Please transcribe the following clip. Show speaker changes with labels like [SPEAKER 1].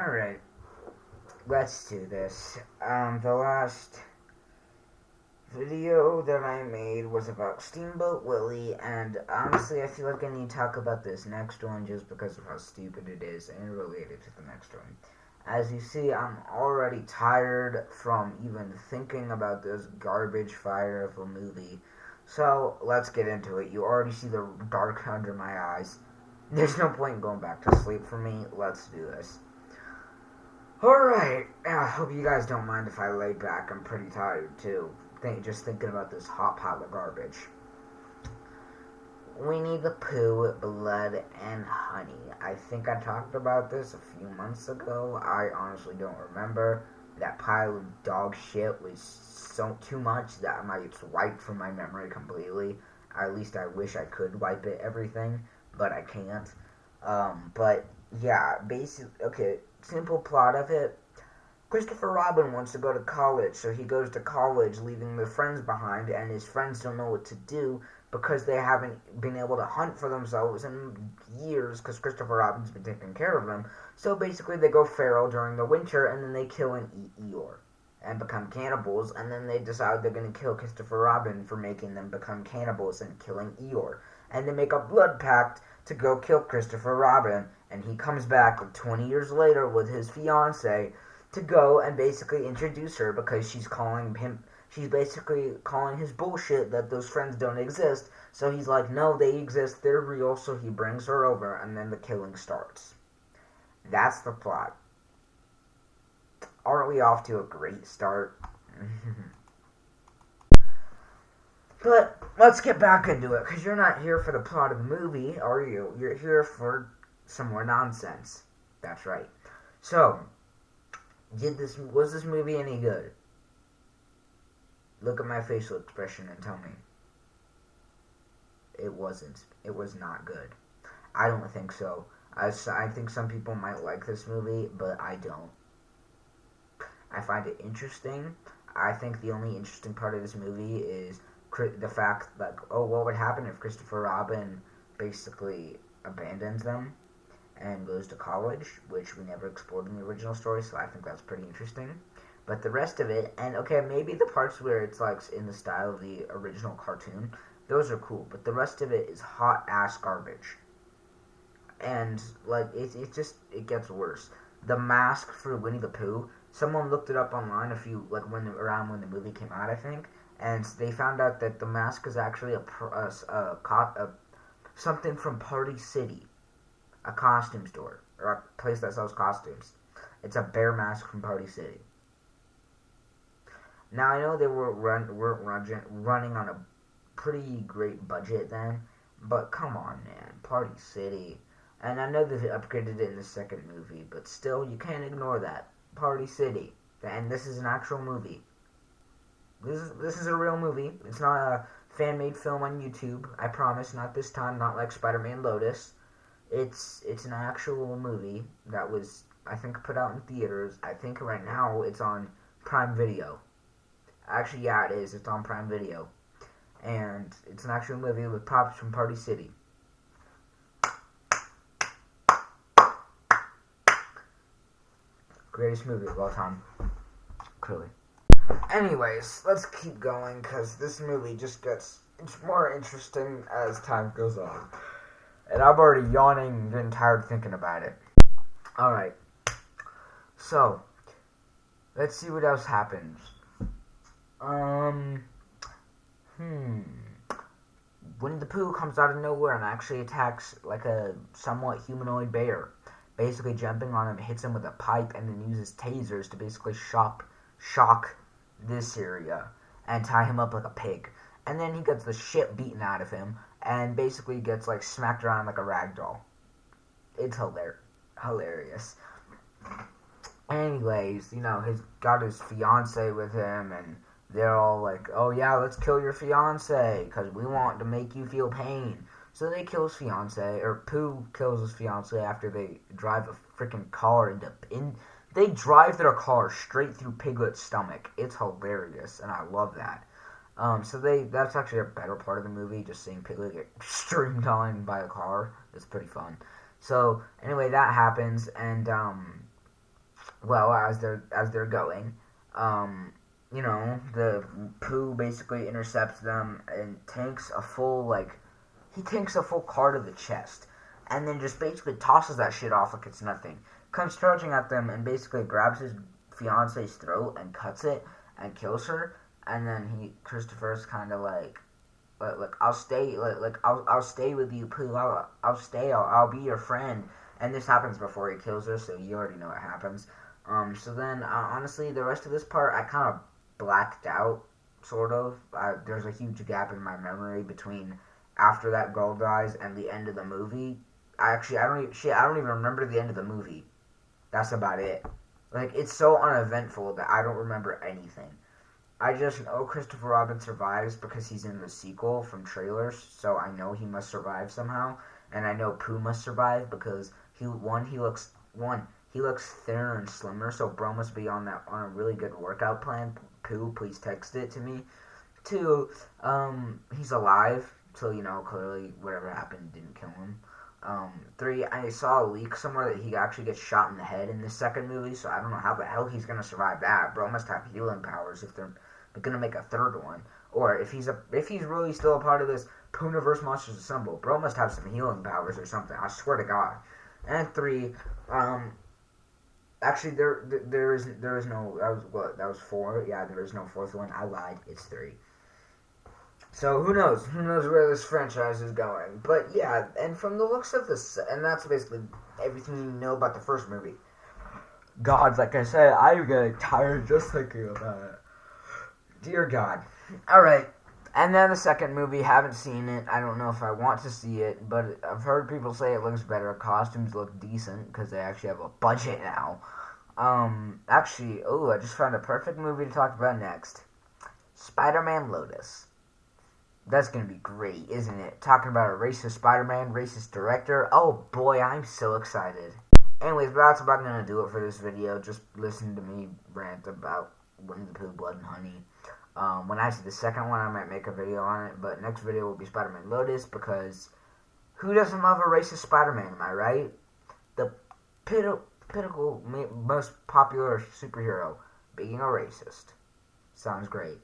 [SPEAKER 1] Alright, let's do this. The last video that I made was about Steamboat Willie, and honestly, I feel like I need to talk about this next one just because of how stupid it is and related to the next one. As you see, I'm already tired from even thinking about this garbage fire of a movie. So, let's get into it. You already see the dark under my eyes. There's no point in going back to sleep for me. Let's do this. Alright, I hope you guys don't mind if I lay back. I'm pretty tired too. Just thinking about this hot pile of garbage. Winnie the Pooh, Blood and Honey. I think I talked about this a few months ago. I honestly don't remember. That pile of dog shit was so too much that it's wiped from my memory completely. At least I wish I could wipe it, everything, but I can't. But yeah, basically, okay, simple plot of it. Christopher Robin wants to go to college, so he goes to college leaving their friends behind, and his friends don't know what to do because they haven't been able to hunt for themselves in years because Christopher Robin's been taking care of them. So basically they go feral during the winter, and then they kill and eat Eeyore and become cannibals, and then they decide they're going to kill Christopher Robin for making them become cannibals and killing Eeyore. And they make a blood pact to go kill Christopher Robin, and he comes back like 20 years later with his fiancée to go and basically introduce her because she's basically calling his bullshit that those friends don't exist. So he's like, no, they exist, they're real, so he brings her over, and then the killing starts. That's the plot. Aren't we off to a great start? But let's get back into it, because you're not here for the plot of the movie, are you? You're here for some more nonsense. That's right. So, was this movie any good? Look at my facial expression and tell me. It wasn't. It was not good. I don't think so. I think some people might like this movie, but I don't. I find it interesting. I think the only interesting part of this movie is the fact that, what would happen if Christopher Robin basically abandons them and goes to college, which we never explored in the original story, so I think that's pretty interesting. But the rest of it, and okay, maybe the parts where it's like in the style of the original cartoon, those are cool, but the rest of it is hot ass garbage. And like it gets worse. The mask for Winnie the Pooh, someone looked it up online around when the movie came out, I think, and they found out that the mask is actually something from Party City, a costume store, or a place that sells costumes. It's a bear mask from Party City. Now, I know they were running on a pretty great budget then, but come on, man, Party City. And I know they upgraded it in the second movie, but still, you can't ignore that. Party City. And this is an actual movie. This is a real movie. It's not a fan-made film on YouTube. I promise, not this time, not like Spider-Man Lotus. It's an actual movie that was, I think, put out in theaters. I think right now it's on Prime Video. Actually, yeah, it is. It's on Prime Video. And it's an actual movie with props from Party City. Greatest movie of all time. Clearly. Anyways, let's keep going, because this movie just gets more interesting as time goes on. And I'm already yawning and getting tired thinking about it. Alright. So, let's see what else happens. Winnie the Pooh comes out of nowhere and actually attacks like a somewhat humanoid bear. Basically jumping on him, hits him with a pipe, and then uses tasers to basically shock this area and tie him up like a pig. And then he gets the shit beaten out of him and basically gets like smacked around like a rag doll. It's hilarious. Anyways, he's got his fiance with him, and they're all like, oh yeah, let's kill your fiance because we want to make you feel pain. So they kill his fiance, or Pooh kills his fiance after they drive a freaking car they drive their car straight through Piglet's stomach. It's hilarious, and I love that. That's actually a better part of the movie, just seeing Piglet get streamed on by a car. It's pretty fun. So, anyway, that happens, and, well, as they're going, you know, the Pooh basically intercepts them and tanks a full he tanks a full card of the chest, and then just basically tosses that shit off like it's nothing. Comes charging at them and basically grabs his fiance's throat and cuts it and kills her. And then Christopher's kind of like I'll stay, I'll stay with you, Pooh. I'll stay. I'll be your friend. And this happens before he kills her, so you already know what happens. So then, honestly, the rest of this part I kind of blacked out, sort of. There's a huge gap in my memory between after that girl dies and the end of the movie. I don't even remember the end of the movie. That's about it. Like, it's so uneventful that I don't remember anything. I just know Christopher Robin survives because he's in the sequel from trailers, so I know he must survive somehow, and I know Pooh must survive because he looks thinner and slimmer, so bro must be on a really good workout plan. Pooh, please text it to me. 2, he's alive, so clearly whatever happened didn't kill him. 3, I saw a leak somewhere that he actually gets shot in the head in this second movie, so I don't know how the hell he's gonna survive that. Bro must have healing powers if they're gonna make a third one, or if he's really still a part of this Poohniverse Monsters Assemble, bro must have some healing powers or something. I swear to God. And 3, actually there is no, that was 4. Yeah, there is no fourth one. I lied. It's 3. So who knows? Who knows where this franchise is going? But yeah, and from the looks of this, and that's basically everything you know about the first movie. God, like I said, I'm getting tired just thinking about it. Dear God. Alright. And then the second movie, haven't seen it. I don't know if I want to see it, but I've heard people say it looks better. Costumes look decent because they actually have a budget now. I just found a perfect movie to talk about next. Spider-Man Lotus. That's going to be great, isn't it? Talking about a racist Spider-Man, racist director. Oh boy, I'm so excited. Anyways, that's about going to do it for this video. Just listen to me rant about Winnie the Pooh, Blood and Honey. When I see the second one, I might make a video on it. But next video will be Spider-Man Lotus, because who doesn't love a racist Spider-Man, am I right? The pinnacle, most popular superhero being a racist. Sounds great.